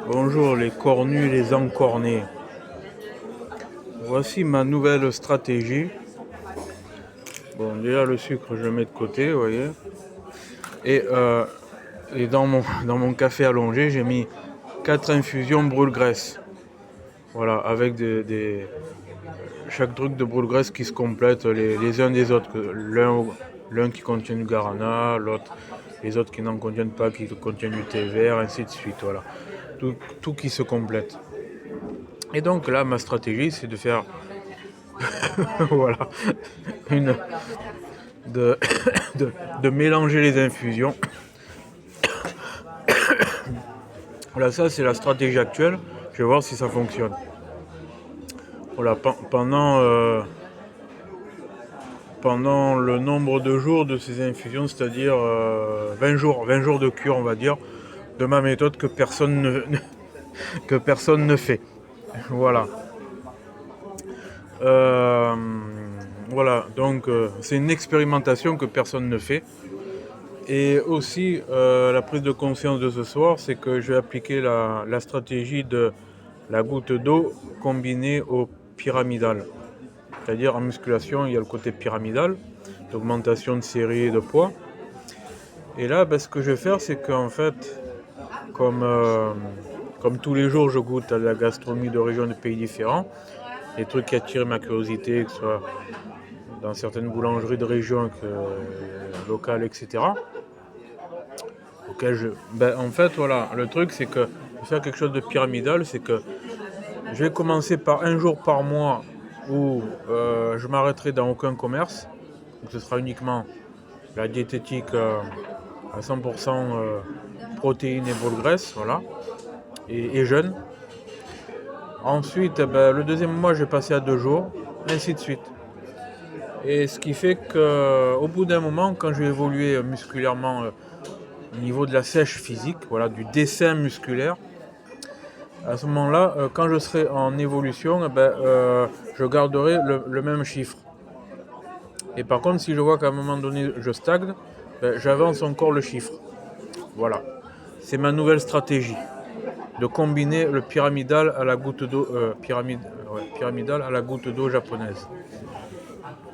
Bonjour les cornus, les encornés. Voici ma nouvelle stratégie. Bon, déjà le sucre je le mets de côté, vous voyez. Et dans mon café allongé, j'ai mis 4 infusions brûle-graisse. Voilà, avec chaque truc de brûle-graisse qui se complète les uns des autres. L'un qui contient du guarana, l'autre, les autres qui n'en contiennent pas, qui contiennent du thé vert, ainsi de suite. Voilà. Tout qui se complète. Et donc là, ma stratégie, c'est de faire voilà, de, de mélanger les infusions. Voilà, ça c'est la stratégie actuelle. Je vais voir si ça fonctionne. Voilà, pendant le nombre de jours de ces infusions, c'est-à-dire 20 jours de cure, on va dire, de ma méthode que personne ne fait. Voilà. Voilà, donc c'est une expérimentation que personne ne fait. Et aussi, la prise de conscience de ce soir, c'est que je vais appliquer la stratégie de la goutte d'eau combinée au pyramidal. C'est-à-dire en musculation, il y a le côté pyramidal, d'augmentation de série et de poids. Et là, ce que je vais faire, c'est qu'en fait, comme tous les jours, je goûte à la gastronomie de régions de pays différents, des trucs qui attirent ma curiosité, que ce soit dans certaines boulangeries de région locales, etc. En fait, voilà, le truc, c'est que faire quelque chose de pyramidal, c'est que je vais commencer par un jour par mois où je m'arrêterai dans aucun commerce. Donc ce sera uniquement la diététique à 100% protéines et bol graisse, voilà, et jeûne. Ensuite, le deuxième mois, je vais passer à 2 jours, ainsi de suite. Et ce qui fait qu'au bout d'un moment, quand je vais évoluer musculairement au niveau de la sèche physique, voilà, du dessin musculaire, à ce moment-là, quand je serai en évolution, je garderai le même chiffre. Et par contre, si je vois qu'à un moment donné, je stagne, j'avance encore le chiffre. Voilà. C'est ma nouvelle stratégie. De combiner le pyramidal à la goutte d'eau, pyramidal à la goutte d'eau japonaise.